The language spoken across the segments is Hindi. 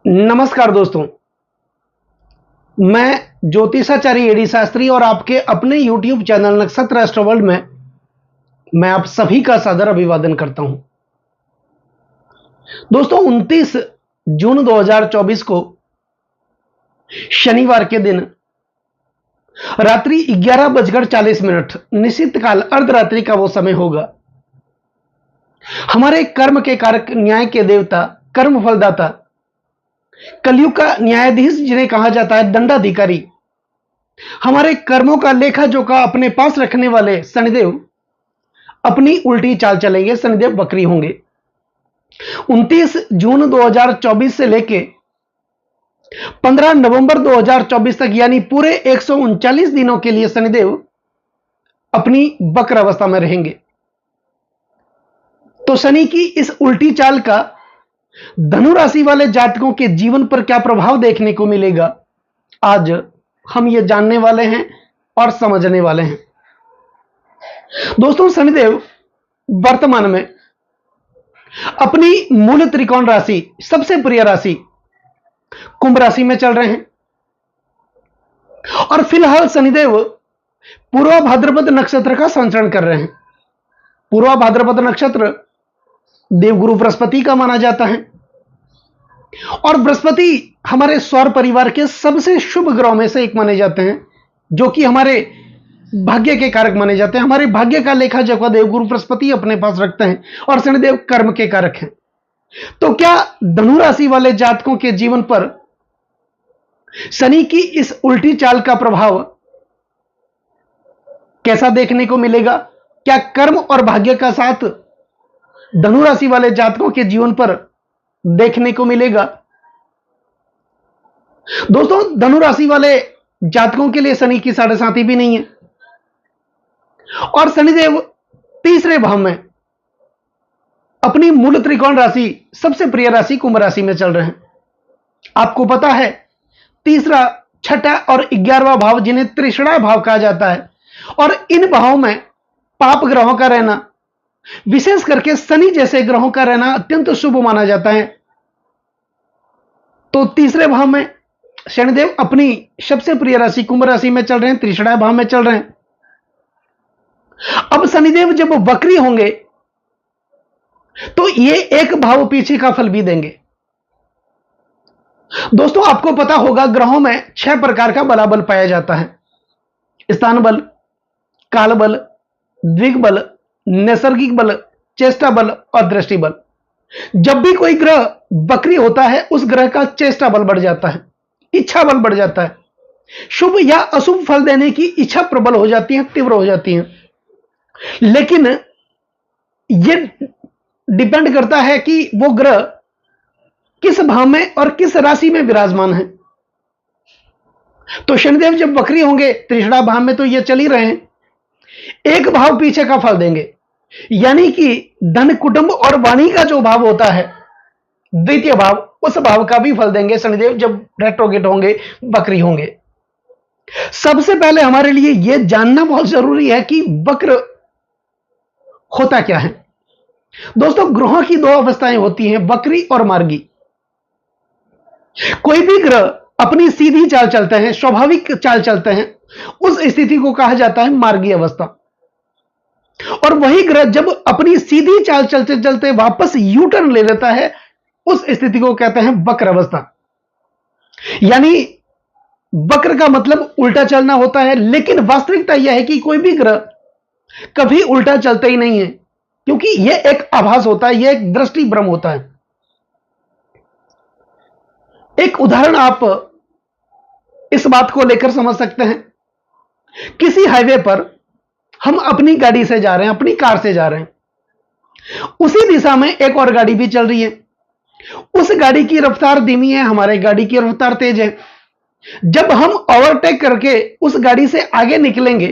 नमस्कार दोस्तों। मैं ज्योतिषाचार्य एडी शास्त्री और आपके अपने YouTube चैनल नक्षत्र एस्ट्रो वर्ल्ड में मैं आप सभी का सादर अभिवादन करता हूं। दोस्तों 29 जून 2024 को शनिवार के दिन रात्रि 11:40 निश्चित काल अर्धरात्रि का वो समय होगा। हमारे कर्म के कारक, न्याय के देवता, कर्म फलदाता, कलयुग का न्यायाधीश जिन्हें कहा जाता है दंडाधिकारी, हमारे कर्मों का लेखा जोखा अपने पास रखने वाले शनिदेव अपनी उल्टी चाल चलेंगे। शनिदेव वक्री होंगे। 29 जून 2024 से लेके 15 नवंबर 2024 तक यानी पूरे 139 दिनों के लिए शनिदेव अपनी वक्र अवस्था में रहेंगे। तो शनि की इस उल्टी चाल का धनु राशि वाले जातकों के जीवन पर क्या प्रभाव देखने को मिलेगा, आज हम ये जानने वाले हैं और समझने वाले हैं। दोस्तों शनिदेव वर्तमान में अपनी मूल त्रिकोण राशि, सबसे प्रिय राशि कुंभ राशि में चल रहे हैं और फिलहाल शनिदेव पूर्वा भाद्रपद नक्षत्र का संचरण कर रहे हैं। पूर्वा भाद्रपद नक्षत्र देवगुरु बृहस्पति का माना जाता है और बृहस्पति हमारे सौर परिवार के सबसे शुभ ग्रहों में से एक माने जाते हैं, जो कि हमारे भाग्य के कारक माने जाते हैं। हमारे भाग्य का लेखा जोखा देवगुरु बृहस्पति अपने पास रखते हैं और शनिदेव कर्म के कारक हैं। तो क्या धनु राशि वाले जातकों के जीवन पर शनि की इस उल्टी चाल का प्रभाव कैसा देखने को मिलेगा? क्या कर्म और भाग्य का साथ धनु राशि वाले जातकों के जीवन पर देखने को मिलेगा? दोस्तों धनु राशि वाले जातकों के लिए शनि की साढ़े साथी भी नहीं है और शनिदेव तीसरे भाव में अपनी मूल त्रिकोण राशि, सबसे प्रिय राशि कुंभ राशि में चल रहे हैं। आपको पता है तीसरा, छठा और 11वां भाव जिन्हें त्रिषणा भाव कहा जाता है और इन भावों में पाप ग्रहों का रहना, विशेष करके शनि जैसे ग्रहों का रहना अत्यंत शुभ माना जाता है। तो तीसरे भाव में शनिदेव अपनी सबसे प्रिय राशि कुंभ राशि में चल रहे हैं, त्रिषणा भाव में चल रहे हैं। अब शनिदेव जब वक्री होंगे तो ये एक भाव पीछे का फल भी देंगे। दोस्तों आपको पता होगा ग्रहों में 6 प्रकार का बलाबल पाया जाता है: स्थान बल, काल बल, द्विग बल, नैसर्गिक बल, चेष्टा बल और दृष्टि बल। जब भी कोई ग्रह वक्री होता है उस ग्रह का चेष्टा बल बढ़ जाता है, इच्छा बल बढ़ जाता है, शुभ या अशुभ फल देने की इच्छा प्रबल हो जाती है, तीव्र हो जाती है। लेकिन यह डिपेंड करता है कि वो ग्रह किस भाव में और किस राशि में विराजमान है। तो शनिदेव जब वक्री होंगे त्रिषणा भाव में तो ये चल ही रहे हैं, एक भाव पीछे का फल देंगे, यानी कि धन, कुटुंब और वाणी का जो भाव होता है द्वितीय भाव, उस भाव का भी फल देंगे शनिदेव जब रेट्रोगेट होंगे, वक्री होंगे। सबसे पहले हमारे लिए यह जानना बहुत जरूरी है कि वक्र होता क्या है। दोस्तों ग्रहों की 2 अवस्थाएं होती हैं, वक्री और मार्गी। कोई भी ग्रह अपनी सीधी चाल चलते हैं, स्वाभाविक चाल चलते हैं, उस स्थिति को कहा जाता है मार्गी अवस्था। और वही ग्रह जब अपनी सीधी चाल चलते चलते वापस यू टर्न ले लेता है, उस स्थिति को कहते हैं वक्र अवस्था। यानी वक्र का मतलब उल्टा चलना होता है, लेकिन वास्तविकता यह है कि कोई भी ग्रह कभी उल्टा चलता ही नहीं है, क्योंकि यह एक आभास होता है, यह एक दृष्टि भ्रम होता है। एक उदाहरण आप इस बात को लेकर समझ सकते हैं। किसी हाईवे पर हम अपनी गाड़ी से जा रहे हैं, अपनी कार से जा रहे हैं, उसी दिशा में एक और गाड़ी भी चल रही है। उस गाड़ी की रफ्तार धीमी है, हमारे गाड़ी की रफ्तार तेज है। जब हम ओवरटेक करके उस गाड़ी से आगे निकलेंगे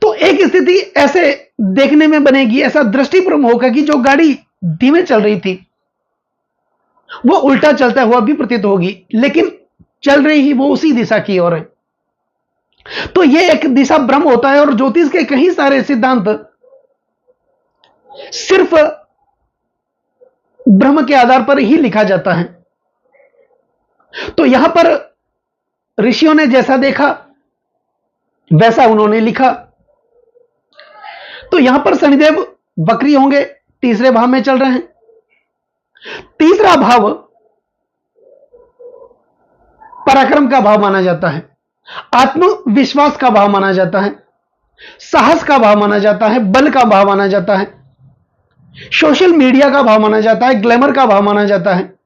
तो एक स्थिति ऐसे देखने में बनेगी, ऐसा दृष्टिभ्रम होगा कि जो गाड़ी धीमे चल रही थी वो उल्टा चलता हुआ भी प्रतीत होगी, लेकिन चल रही ही वो उसी दिशा की ओर है। तो यह एक दिशा भ्रम होता है और ज्योतिष के कई सारे सिद्धांत सिर्फ ब्रह्म के आधार पर ही लिखा जाता है। तो यहां पर ऋषियों ने जैसा देखा वैसा उन्होंने लिखा। तो यहां पर शनिदेव वक्री होंगे, तीसरे भाव में चल रहे हैं। तीसरा भाव पराक्रम का भाव माना जाता है, आत्मविश्वास का भाव माना जाता है, साहस का भाव माना जाता है, बल का भाव माना जाता है, सोशल मीडिया का भाव माना जाता है, ग्लैमर का भाव माना जाता है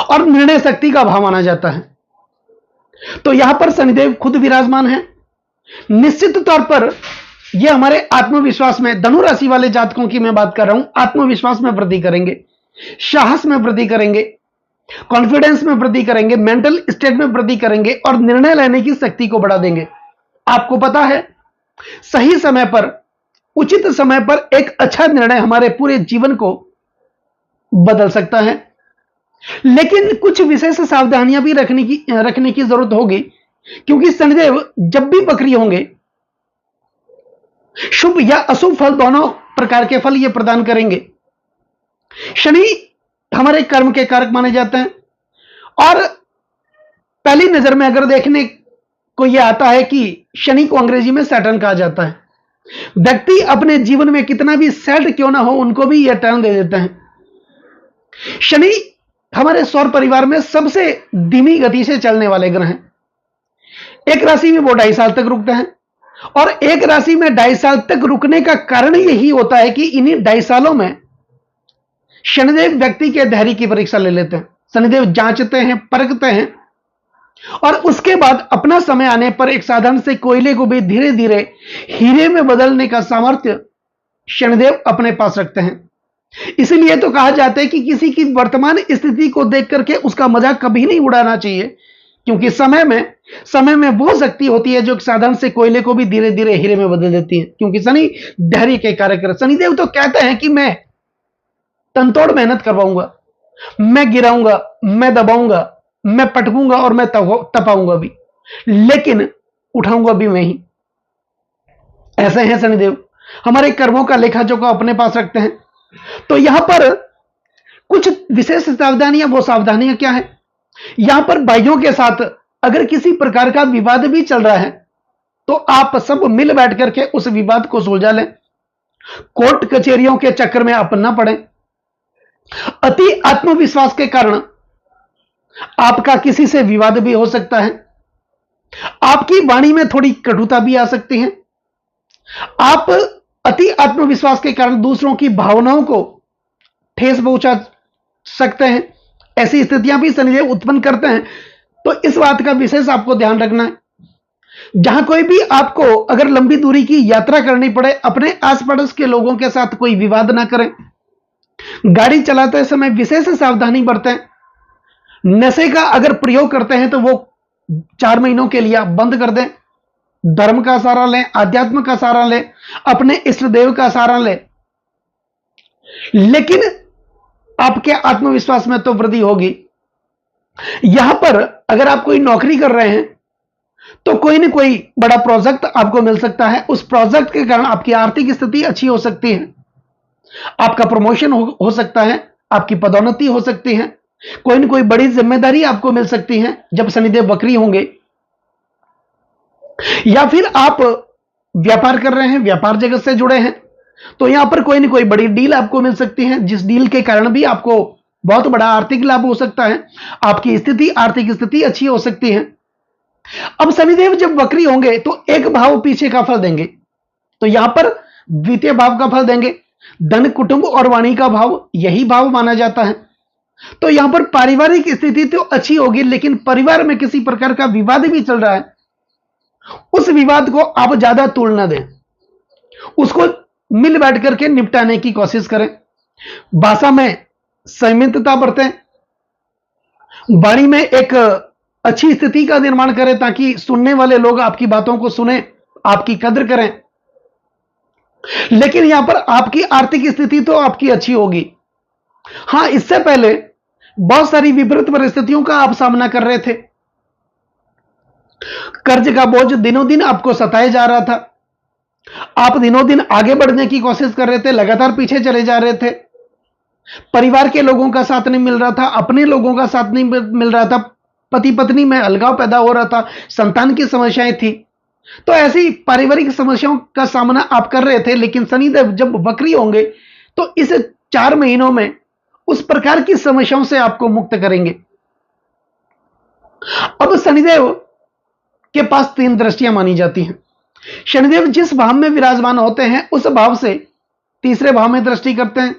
और निर्णय शक्ति का भाव माना जाता है। तो यहां पर शनिदेव खुद विराजमान है। निश्चित तौर पर यह हमारे आत्मविश्वास में, धनु राशि वाले जातकों की मैं बात कर रहा हूं, आत्मविश्वास में वृद्धि करेंगे, साहस में वृद्धि करेंगे, कॉन्फिडेंस में वृद्धि करेंगे, मेंटल स्टेट में वृद्धि करेंगे और निर्णय लेने की शक्ति को बढ़ा देंगे। आपको पता है, सही समय पर, उचित समय पर एक अच्छा निर्णय हमारे पूरे जीवन को बदल सकता है। लेकिन कुछ विशेष सावधानियां भी रखने की जरूरत होगी, क्योंकि शनिदेव जब भी वक्री होंगे, शुभ या अशुभ फल दोनों प्रकार के फल ये प्रदान करेंगे। शनि हमारे कर्म के कारक माने जाते हैं और पहली नजर में अगर देखने को यह आता है कि शनि को अंग्रेजी में सैटर्न कहा जाता है। व्यक्ति अपने जीवन में कितना भी सेट क्यों ना हो, उनको भी यह टर्न दे देते हैं। शनि हमारे सौर परिवार में सबसे धीमी गति से चलने वाले ग्रह हैं। एक राशि में वो 2.5 साल तक रुकते हैं और एक राशि में 2.5 साल तक रुकने का कारण यही होता है कि इन्हीं 2.5 सालों में शनिदेव व्यक्ति के धैर्य की परीक्षा ले लेते हैं। शनिदेव जांचते हैं, परखते हैं और उसके बाद अपना समय आने पर एक साधारण से कोयले को भी धीरे धीरे हीरे में बदलने का सामर्थ्य शनिदेव अपने पास रखते हैं। इसलिए तो कहा जाता है कि किसी की वर्तमान स्थिति को देख करके उसका मजाक कभी नहीं उड़ाना चाहिए, क्योंकि समय में वो शक्ति होती है जो साधारण से कोयले को भी धीरे धीरे हीरे में बदल देती है। क्योंकि शनि धैर्य के कारक, शनिदेव तो कहते हैं कि मैं तनतोड़ मेहनत करवाऊंगा, मैं गिराऊंगा, मैं दबाऊंगा, मैं पटकूंगा और मैं तपाऊंगा भी, लेकिन उठाऊंगा भी मैं ही। ऐसे हैं शनिदेव, हमारे कर्मों का लेखा जोखा अपने पास रखते हैं। तो यहां पर कुछ विशेष सावधानियां, वो सावधानियां क्या है? यहां पर भाइयों के साथ अगर किसी प्रकार का विवाद भी चल रहा है तो आप सब मिल बैठ करके उस विवाद को सुलझा लें। कोर्ट कचहरियों के चक्कर में आप ना पड़े। अति आत्मविश्वास के कारण आपका किसी से विवाद भी हो सकता है। आपकी वाणी में थोड़ी कटुता भी आ सकती है। आप अति आत्मविश्वास के कारण दूसरों की भावनाओं को ठेस पहुंचा सकते हैं। ऐसी स्थितियां भी शनिदेव उत्पन्न करते हैं। तो इस बात का विशेष आपको ध्यान रखना है। जहां कोई भी आपको अगर लंबी दूरी की यात्रा करनी पड़े, अपने आस पड़ोस के लोगों के साथ कोई विवाद ना करें। गाड़ी चलाते समय विशेष सावधानी बरतें। नशे का अगर प्रयोग करते हैं तो वो 4 महीनों के लिए आप बंद कर दें। धर्म का सहारा लें, आध्यात्म का सहारा लें, अपने इष्ट देव का सहारा लें, लेकिन आपके आत्मविश्वास में तो वृद्धि होगी। यहां पर अगर आप कोई नौकरी कर रहे हैं तो कोई ना कोई बड़ा प्रोजेक्ट आपको मिल सकता है। उस प्रोजेक्ट के कारण आपकी आर्थिक स्थिति अच्छी हो सकती है, आपका प्रमोशन हो सकता है, आपकी पदोन्नति हो सकती है, कोई ना कोई बड़ी जिम्मेदारी आपको मिल सकती है जब शनिदेव वक्री होंगे। या फिर आप व्यापार कर रहे हैं, व्यापार जगत से जुड़े हैं, तो यहां पर कोई ना कोई बड़ी डील आपको मिल सकती है, जिस डील के कारण भी आपको बहुत बड़ा आर्थिक लाभ हो सकता है। आपकी स्थिति, आर्थिक स्थिति अच्छी हो सकती है। अब शनिदेव जब वक्री होंगे तो एक भाव पीछे का फल देंगे, तो यहां पर द्वितीय भाव का फल देंगे। धन, कुटुंब और वाणी का भाव, यही भाव माना जाता है। तो यहां पर पारिवारिक स्थिति तो अच्छी होगी, लेकिन परिवार में किसी प्रकार का विवाद भी चल रहा है, उस विवाद को आप ज्यादा तूल न दें, उसको मिल बैठ करके निपटाने की कोशिश करें। भाषा में संयमितता बरतें, वाणी में एक अच्छी स्थिति का निर्माण करें ताकि सुनने वाले लोग आपकी बातों को सुने, आपकी कद्र करें। लेकिन यहां पर आपकी आर्थिक स्थिति तो आपकी अच्छी होगी। हां, इससे पहले बहुत सारी विपरीत परिस्थितियों का आप सामना कर रहे थे। कर्ज का बोझ दिनों दिन आपको सताया जा रहा था। आप दिनों दिन आगे बढ़ने की कोशिश कर रहे थे, लगातार पीछे चले जा रहे थे, परिवार के लोगों का साथ नहीं मिल रहा था, अपने लोगों का साथ नहीं मिल रहा था, पति पत्नी में अलगाव पैदा हो रहा था, संतान की समस्याएं थी। तो ऐसी पारिवारिक समस्याओं का सामना आप कर रहे थे, लेकिन शनिदेव जब वक्री होंगे तो इस 4 महीनों में उस प्रकार की समस्याओं से आपको मुक्त करेंगे। अब शनिदेव के पास 3 दृष्टियां मानी जाती हैं। शनिदेव जिस भाव में विराजमान होते हैं उस भाव से तीसरे भाव में दृष्टि करते हैं,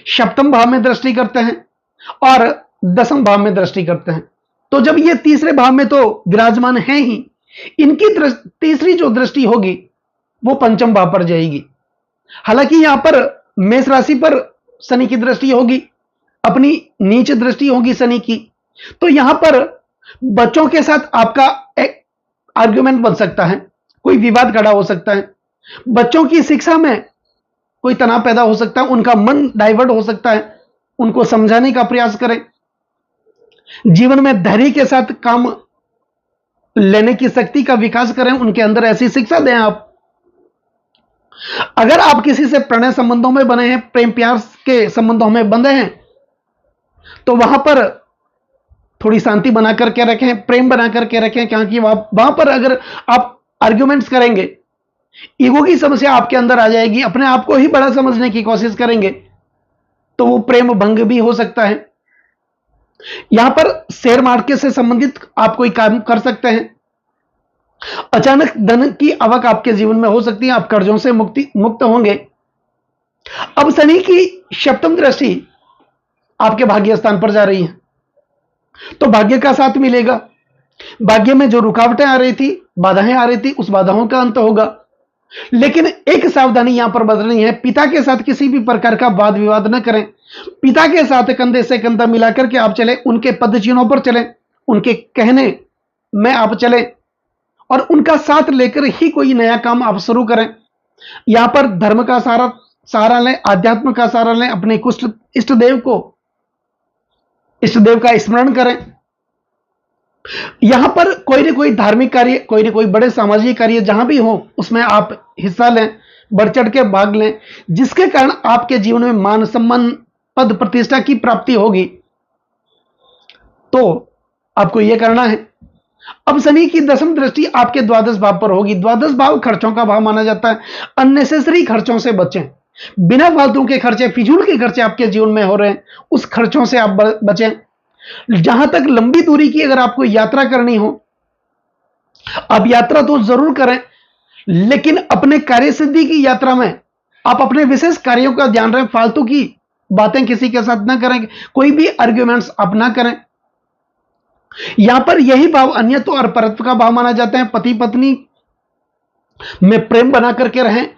सप्तम भाव में दृष्टि करते हैं और दसम भाव में दृष्टि करते हैं। तो जब ये तीसरे भाव में तो विराजमान है ही, इनकी तीसरी जो दृष्टि होगी वो पंचम भाव पर जाएगी। हालांकि यहां पर मेष राशि पर शनि की दृष्टि होगी, अपनी नीच दृष्टि होगी शनि की, तो यहां पर बच्चों के साथ आपका एक आर्ग्यूमेंट बन सकता है, कोई विवाद खड़ा हो सकता है, बच्चों की शिक्षा में कोई तनाव पैदा हो सकता है, उनका मन डाइवर्ट हो सकता है। उनको समझाने का प्रयास करें, जीवन में धैर्य के साथ काम लेने की शक्ति का विकास करें, उनके अंदर ऐसी शिक्षा दें आप। अगर आप किसी से प्रणय संबंधों में बने हैं, प्रेम प्यार के संबंधों में बंधे हैं, तो वहां पर थोड़ी शांति बना करके रखें, प्रेम बना करके रखें, क्योंकि वहां पर अगर आप आर्ग्यूमेंट्स करेंगे, ईगो की समस्या आपके अंदर आ जाएगी, अपने आप को ही बड़ा समझने की कोशिश करेंगे, तो वो प्रेम भंग भी हो सकता है। यहां पर शेयर मार्केट से संबंधित आप कोई काम कर सकते हैं। अचानक धन की आवक आपके जीवन में हो सकती है, आप कर्जों से मुक्त होंगे। अब शनि की सप्तम दृष्टि आपके भाग्य स्थान पर जा रही है, तो भाग्य का साथ मिलेगा। भाग्य में जो रुकावटें आ रही थी, बाधाएं आ रही थी, उस बाधाओं का अंत होगा। लेकिन एक सावधानी यहां पर बदलनी है, पिता के साथ किसी भी प्रकार का वाद विवाद न करें। पिता के साथ कंधे से कंधा मिलाकर के आप चलें, उनके पदचिन्हों पर चलें, उनके कहने में आप चलें और उनका साथ लेकर ही कोई नया काम आप शुरू करें। यहां पर धर्म का सहारा लें, आध्यात्म का सहारा लें, अपने इष्टदेव का स्मरण करें। यहां पर कोई ना कोई धार्मिक कार्य, कोई ना कोई बड़े सामाजिक कार्य जहां भी हो, उसमें आप हिस्सा लें, बढ़ चढ़ के भाग लें, जिसके कारण आपके जीवन में मान सम्मान पद प्रतिष्ठा की प्राप्ति होगी। तो आपको यह करना है। अब शनि की दसम दृष्टि आपके द्वादश भाव पर होगी। द्वादश भाव खर्चों का भाव माना जाता है। अननेसेसरी खर्चों से बचें, बिना फालतू के खर्चे, फिजूल के खर्चे आपके जीवन में हो रहे हैं, उस खर्चों से आप बचें। जहां तक लंबी दूरी की अगर आपको यात्रा करनी हो, आप यात्रा तो जरूर करें, लेकिन अपने कार्य सिद्धि की यात्रा में आप अपने विशेष कार्यों का ध्यान रखें। फालतू की बातें किसी के साथ ना करें, कोई भी आर्ग्यूमेंट्स आप ना करें। यहां पर यही भाव अन्यत्व और परत्व का भाव माना जाता है। पति पत्नी में प्रेम बना करके रहें,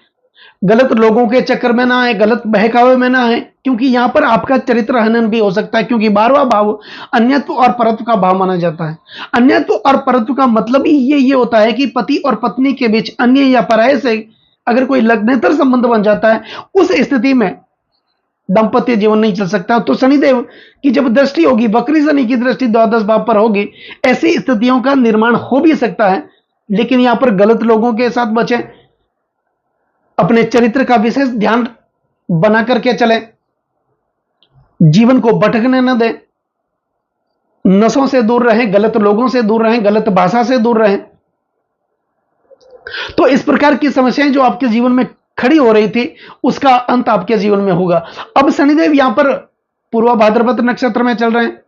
गलत लोगों के चक्कर में ना आए, गलत बहकावे में ना आए, क्योंकि यहां पर आपका चरित्र हनन भी हो सकता है, क्योंकि 12वां भाव अन्यत्व और परत्व का भाव माना जाता है। अन्यत्व और परत्व का मतलब ही ये होता है कि पति और पत्नी के बीच अन्य या पराये से अगर कोई लग्नेतर संबंध बन जाता है, उस स्थिति में दांपत्य जीवन नहीं चल सकता। तो शनिदेव की जब दृष्टि होगी, वक्री शनि की दृष्टि द्वादश भाव पर होगी, ऐसी स्थितियों का निर्माण हो भी सकता है। लेकिन यहां पर गलत लोगों के साथ बचें, अपने चरित्र का विशेष ध्यान बना करके चलें, जीवन को भटकने न दें, नशों से दूर रहें, गलत लोगों से दूर रहें, गलत भाषा से दूर रहें। तो इस प्रकार की समस्याएं जो आपके जीवन में खड़ी हो रही थी, उसका अंत आपके जीवन में होगा। अब शनिदेव यहां पर पूर्वा भाद्रपद नक्षत्र में चल रहे हैं।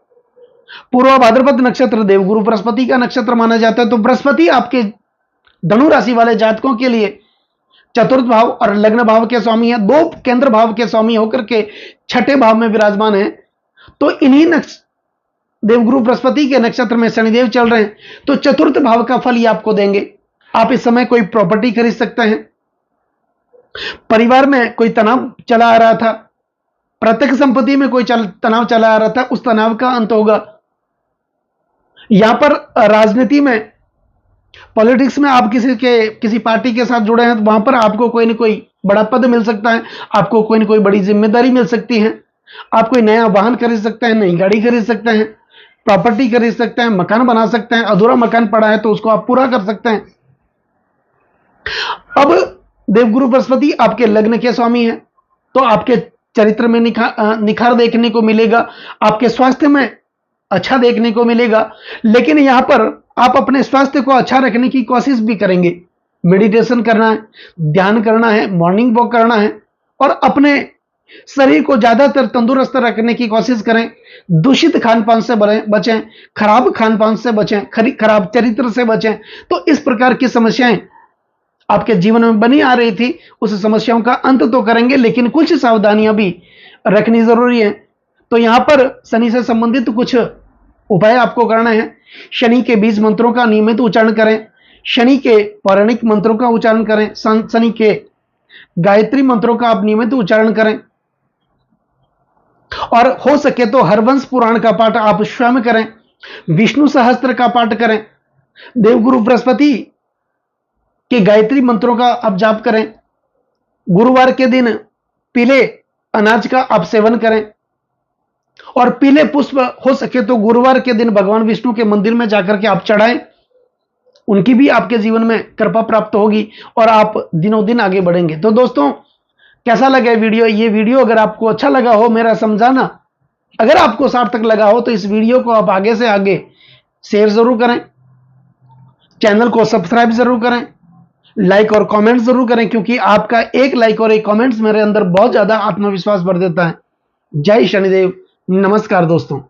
पूर्वा भाद्रपद नक्षत्र देवगुरु बृहस्पति का नक्षत्र माना जाता है। तो बृहस्पति आपके धनु राशि वाले जातकों के लिए चतुर्थ भाव और लग्न भाव के स्वामी है, 2 केंद्र भाव के स्वामी होकर के छठे भाव में विराजमान है। तो इन्हीं देवगुरु बृहस्पति के नक्षत्र में शनिदेव चल रहे हैं, तो चतुर्थ भाव का फल ही आपको देंगे। आप इस समय कोई प्रॉपर्टी खरीद सकते हैं, परिवार में कोई तनाव चला आ रहा था, प्रत्यक्ष संपत्ति में कोई तनाव चला आ रहा था, उस तनाव का अंत होगा। यहां पर राजनीति में, पॉलिटिक्स में आप किसी पार्टी के साथ जुड़े हैं, तो वहां पर आपको कोई ना कोई बड़ा पद मिल सकता है, आपको कोई ना कोई बड़ी जिम्मेदारी मिल सकती है, आप कोई नया वाहन खरीद सकते हैं, नई गाड़ी खरीद सकते हैं, प्रॉपर्टी खरीद सकते हैं, मकान बना सकते हैं, अधूरा मकान पड़ा है तो उसको आप पूरा कर सकते हैं। अब देवगुरु बृहस्पति आपके लग्न के स्वामी है, तो आपके चरित्र में निखार देखने को मिलेगा, आपके स्वास्थ्य में अच्छा देखने को मिलेगा। लेकिन यहां पर आप अपने स्वास्थ्य को अच्छा रखने की कोशिश भी करेंगे। मेडिटेशन करना है, ध्यान करना है, मॉर्निंग वॉक करना है और अपने शरीर को ज्यादातर तंदुरुस्त रखने की कोशिश करें। दूषित खान पान से बचें, खराब खान पान से बचें, खराब चरित्र से बचें। तो इस प्रकार की समस्याएं आपके जीवन में बनी आ रही थी, उस समस्याओं का अंत तो करेंगे, लेकिन कुछ सावधानियां भी रखनी जरूरी है। तो यहां पर शनि से संबंधित कुछ उपाय आपको करना है। शनि के बीज मंत्रों का नियमित उच्चारण करें, शनि के पौराणिक मंत्रों का उच्चारण करें, शनि के गायत्री मंत्रों का आप नियमित उच्चारण करें और हो सके तो हरवंश पुराण का पाठ आप स्वयं करें, विष्णु सहस्त्र का पाठ करें, देवगुरु बृहस्पति के गायत्री मंत्रों का आप जाप करें। गुरुवार के दिन पीले अनाज का आप सेवन करें और पीले पुष्प हो सके तो गुरुवार के दिन भगवान विष्णु के मंदिर में जाकर के आप चढ़ाएं। उनकी भी आपके जीवन में कृपा प्राप्त होगी और आप दिनों दिन आगे बढ़ेंगे। तो दोस्तों, कैसा लगा वीडियो? ये वीडियो अगर आपको अच्छा लगा हो, मेरा समझाना अगर आपको सार्थक लगा हो, तो इस वीडियो को आप आगे से आगे शेयर जरूर करें, चैनल को सब्सक्राइब जरूर करें, लाइक और कमेंट जरूर करें, क्योंकि आपका एक लाइक और एक कमेंट्स मेरे अंदर बहुत ज्यादा आत्मविश्वास भर देता है। जय शनिदेव, नमस्कार दोस्तों।